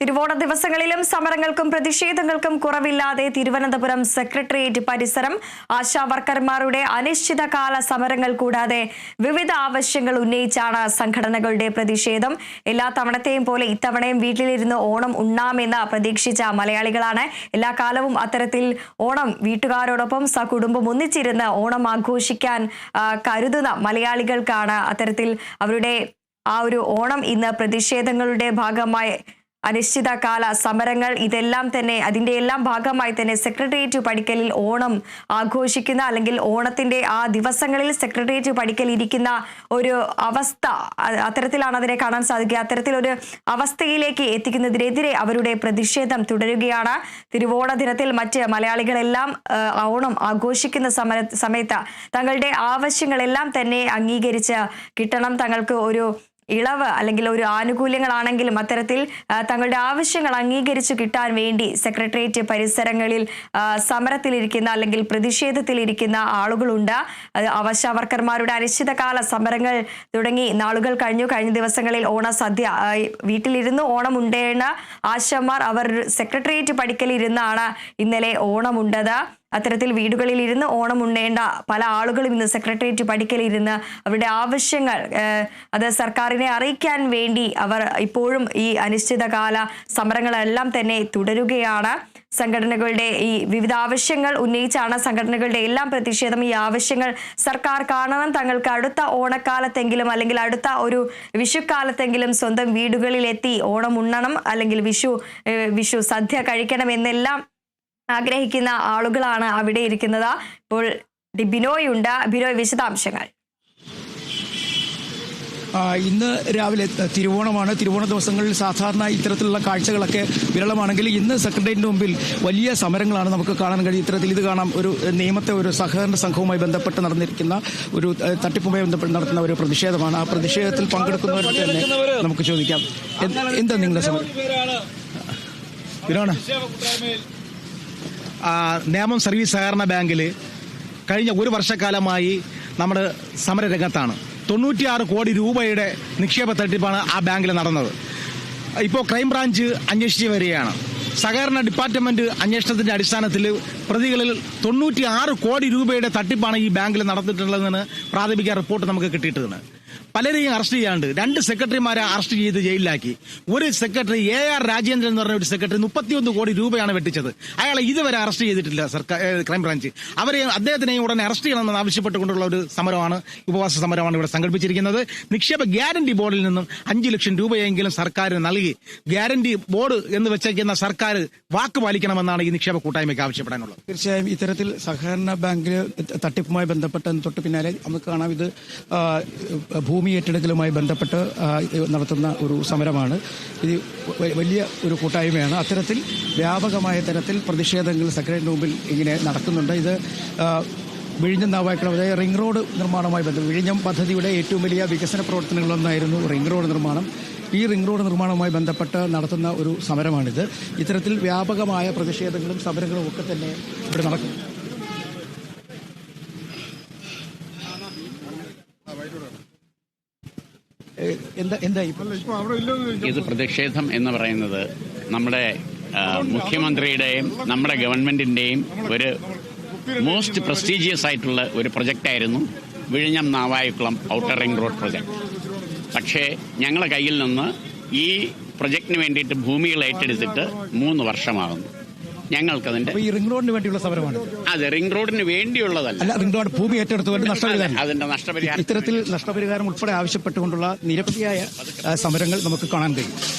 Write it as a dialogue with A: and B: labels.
A: തിരുവോണ ദിവസങ്ങളിലും സമരങ്ങൾക്കും പ്രതിഷേധങ്ങൾക്കും കുറവില്ലാതെ തിരുവനന്തപുരം സെക്രട്ടേറിയറ്റ് പരിസരം ആശാവർക്കർമാരുടെ അനിശ്ചിതകാല സമരങ്ങൾ കൂടാതെ വിവിധ ആവശ്യങ്ങൾ ഉന്നയിച്ചാണ് സംഘടനകളുടെ പ്രതിഷേധം. എല്ലാ തവണത്തെയും പോലെ ഇത്തവണയും വീട്ടിലിരുന്ന് ഓണം ഉണ്ണാമെന്ന് പ്രതീക്ഷിച്ച മലയാളികളാണ്. എല്ലാ കാലവും അത്തരത്തിൽ ഓണം വീട്ടുകാരോടൊപ്പം സകുടുംബം ഒന്നിച്ചിരുന്ന് ഓണം ആഘോഷിക്കാൻ കരുതുന്ന മലയാളികൾക്കാണ് അത്തരത്തിൽ അവരുടെ ആ ഒരു ഓണം ഇന്ന് പ്രതിഷേധങ്ങളുടെ ഭാഗമായി അനിശ്ചിതകാല സമരങ്ങൾ അതിന്റെ എല്ലാം ഭാഗമായി തന്നെ സെക്രട്ടേറിയറ്റ് പടിക്കലിൽ ഓണം ആഘോഷിക്കുന്ന അല്ലെങ്കിൽ ഓണത്തിന്റെ ആ ദിവസങ്ങളിൽ സെക്രട്ടേറിയറ്റ് പടിക്കൽ ഇരിക്കുന്ന ഒരു അവസ്ഥ അത്തരത്തിലാണ് അതിനെ കാണാൻ സാധിക്കുക. അത്തരത്തിലൊരു അവസ്ഥയിലേക്ക് എത്തിക്കുന്നതിനെതിരെ അവരുടെ പ്രതിഷേധം തുടരുകയാണ്. തിരുവോണ ദിനത്തിൽ മറ്റ് മലയാളികളെല്ലാം ഓണം ആഘോഷിക്കുന്ന സമയത്ത് തങ്ങളുടെ ആവശ്യങ്ങളെല്ലാം തന്നെ അംഗീകരിച്ച് കിട്ടണം. തങ്ങൾക്ക് ഒരു ഇളവ് അല്ലെങ്കിൽ ഒരു ആനുകൂല്യങ്ങളാണെങ്കിലും അത്തരത്തിൽ തങ്ങളുടെ ആവശ്യങ്ങൾ അംഗീകരിച്ചു കിട്ടാൻ വേണ്ടി സെക്രട്ടേറിയറ്റ് പരിസരങ്ങളിൽ സമരത്തിലിരിക്കുന്ന അല്ലെങ്കിൽ പ്രതിഷേധത്തിലിരിക്കുന്ന ആളുകളുണ്ട്. ആശാവർക്കർമാരുടെ അനിശ്ചിതകാല സമരങ്ങൾ തുടങ്ങി നാളുകൾ കഴിഞ്ഞ ദിവസങ്ങളിൽ ഓണസദ്യ വീട്ടിലിരുന്ന് ഓണം ഉണ്ടേണ്ട ആശമാർ അവർ സെക്രട്ടേറിയറ്റ് പടിക്കലിരുന്നാണ് ഇന്നലെ ഓണമുണ്ടത്. അത്തരത്തിൽ വീടുകളിൽ ഇരുന്ന് ഓണം ഉണ്ണേണ്ട പല ആളുകളും ഇന്ന് സെക്രട്ടേറിയറ്റ് പടിക്കലിരുന്ന് അവരുടെ ആവശ്യങ്ങൾ അത് സർക്കാരിനെ അറിയിക്കാൻ വേണ്ടി അവർ ഇപ്പോഴും ഈ അനിശ്ചിതകാല സമരങ്ങളെല്ലാം തന്നെ തുടരുകയാണ്. സംഘടനകളുടെ ഈ വിവിധ ആവശ്യങ്ങൾ ഉന്നയിച്ചാണ് സംഘടനകളുടെ എല്ലാം പ്രതിഷേധം. ഈ ആവശ്യങ്ങൾ സർക്കാർ കാണണം. തങ്ങൾക്ക് അടുത്ത ഓണക്കാലത്തെങ്കിലും അല്ലെങ്കിൽ അടുത്ത ഒരു വിഷുക്കാലത്തെങ്കിലും സ്വന്തം വീടുകളിലെത്തി ഓണം ഉണ്ണണം അല്ലെങ്കിൽ വിഷു സദ്യ കഴിക്കണം എന്നെല്ലാം ആഗ്രഹിക്കുന്ന ആളുകളാണ് അവിടെ ഇരിക്കുന്നത്. ഇപ്പോൾ ബിനോയ് ഉണ്ട്. ബിനോയ്, വിശദാംശങ്ങൾ.
B: ഇന്ന് രാവിലെ തിരുവോണമാണ്. തിരുവോണ ദിവസങ്ങളിൽ സാധാരണ ഇത്തരത്തിലുള്ള കാഴ്ചകളൊക്കെ വിരളമാണെങ്കിൽ ഇന്ന് സെക്രട്ടേറിയറ്റിന് മുമ്പിൽ വലിയ സമരങ്ങളാണ് നമുക്ക് കാണാൻ കഴിയും. ഇത്തരത്തിൽ ഇത് കാണാം, ഒരു നിയമത്തെ ഒരു സഹകരണ സംഘവുമായി ബന്ധപ്പെട്ട് നടന്നിരിക്കുന്ന ഒരു തട്ടിപ്പുമായി ബന്ധപ്പെട്ട് നടത്തുന്ന ഒരു പ്രതിഷേധമാണ്. ആ പ്രതിഷേധത്തിൽ പങ്കെടുക്കുന്നവർക്ക് തന്നെ നമുക്ക് ചോദിക്കാം, എന്താ നിങ്ങളുടെ സമരം?
C: നേമം സർവീസ് സഹകരണ ബാങ്കിൽ കഴിഞ്ഞ ഒരു വർഷക്കാലമായി നമ്മുടെ സമരരംഗത്താണ്. 96 കോടി രൂപയുടെ നിക്ഷേപ തട്ടിപ്പാണ് ആ ബാങ്കിൽ നടന്നത്. ഇപ്പോൾ ക്രൈംബ്രാഞ്ച് അന്വേഷിച്ച് വരികയാണ്. സഹകരണ ഡിപ്പാർട്ട്മെന്റ് അന്വേഷണത്തിന്റെ അടിസ്ഥാനത്തിൽ പ്രതികളിൽ 96 കോടി രൂപയുടെ തട്ടിപ്പാണ് ഈ ബാങ്കിൽ നടന്നിട്ടുള്ളതെന്ന് പ്രാഥമിക റിപ്പോർട്ട് നമുക്ക് കിട്ടിയിട്ടുണ്ട്. പലരെയും അറസ്റ്റ് ചെയ്യാണ്ട് 2 സെക്രട്ടറിമാരെ അറസ്റ്റ് ചെയ്ത് ജയിലിലാക്കി. ഒരു സെക്രട്ടറി AR രാജേന്ദ്രൻ എന്ന് പറഞ്ഞ ഒരു സെക്രട്ടറി 31 കോടി രൂപയാണ് വെട്ടിച്ചത്. അയാളെ ഇതുവരെ അറസ്റ്റ് ചെയ്തിട്ടില്ല ക്രൈംബ്രാഞ്ച്. അദ്ദേഹത്തിനെയും ഉടനെ അറസ്റ്റ് ചെയ്യണമെന്ന് ആവശ്യപ്പെട്ടുകൊണ്ടുള്ള ഒരു സമരമാണ്, ഉപവാസ സമരമാണ് ഇവിടെ സംഘടിപ്പിച്ചിരിക്കുന്നത്. നിക്ഷേപ ഗ്യാരണ്ടി ബോർഡിൽ നിന്നും 5 ലക്ഷം രൂപയെങ്കിലും സർക്കാർ നൽകി ഗ്യാരണ്ടി ബോർഡ് എന്ന് വെച്ചേക്കുന്ന സർക്കാർ വാക്ക് പാലിക്കണമെന്നാണ് ഈ നിക്ഷേപ കൂട്ടായ്മയ്ക്ക് ആവശ്യപ്പെടാനുള്ളത്.
B: തീർച്ചയായും ഇത്തരത്തിൽ സഹകരണ ബാങ്കിൽ തട്ടിപ്പുമായി ബന്ധപ്പെട്ട് തൊട്ട് പിന്നാലെ നമുക്ക് കാണാം, ഇത് ഭൂമി ഏറ്റെടുക്കലുമായി ബന്ധപ്പെട്ട് നടത്തുന്ന ഒരു സമരമാണ്. ഇത് വലിയ ഒരു കൂട്ടായ്മയാണ്. അത്തരത്തിൽ വ്യാപകമായ തരത്തിൽ പ്രതിഷേധങ്ങൾ സെക്രട്ടറിയേറ്റിന് മുമ്പിൽ ഇങ്ങനെ നടക്കുന്നുണ്ട്. ഇത് വിഴിഞ്ഞം നാവായിക്കുളം, അതായത് റിംഗ് റോഡ് നിർമ്മാണവുമായി ബന്ധപ്പെട്ട് വിഴിഞ്ഞം പദ്ധതിയുടെ ഏറ്റവും വലിയ വികസന പ്രവർത്തനങ്ങളൊന്നായിരുന്നു റിംഗ് റോഡ് നിർമ്മാണം. ഈ റിംഗ് റോഡ് നിർമ്മാണവുമായി ബന്ധപ്പെട്ട് നടത്തുന്ന ഒരു സമരമാണിത്. ഇത്തരത്തിൽ വ്യാപകമായ പ്രതിഷേധങ്ങളും സമരങ്ങളും ഒക്കെ തന്നെ ഇവിടെ നടക്കും.
D: ഇത് പ്രതിഷേധം എന്ന് പറയുന്നത് നമ്മുടെ മുഖ്യമന്ത്രിയുടെയും നമ്മുടെ ഗവൺമെന്റിന്റെയും ഒരു മോസ്റ്റ് പ്രസ്റ്റീജിയസ് ആയിട്ടുള്ള ഒരു പ്രൊജക്റ്റായിരുന്നു വിഴിഞ്ഞം Navaikulam outer ring road project. പക്ഷേ ഞങ്ങളുടെ കയ്യിൽ നിന്ന് ഈ പ്രൊജക്ടിന് വേണ്ടിയിട്ട് ഭൂമികൾ ഏറ്റെടുത്തിട്ട് 3 വർഷമാകുന്നു. ഞങ്ങൾക്കതിന്റെ
B: ഈ റിംഗ് റോഡിന് വേണ്ടിയുള്ള സമരമാണ്.
D: അതെ, റിംഗ് റോഡിന് വേണ്ടിയുള്ളതല്ല,
B: റിംഗ് റോഡ് ഭൂമി ഏറ്റെടുത്തുകൊണ്ട് നഷ്ടപരിഹാരം,
D: അതിന്റെ നഷ്ടപരിഹാരം,
B: ഇത്തരത്തിൽ നഷ്ടപരിഹാരം ഉൾപ്പെടെ ആവശ്യപ്പെട്ടുകൊണ്ടുള്ള നിരവധിയായ സമരങ്ങൾ നമുക്ക് കാണാൻ കഴിയും.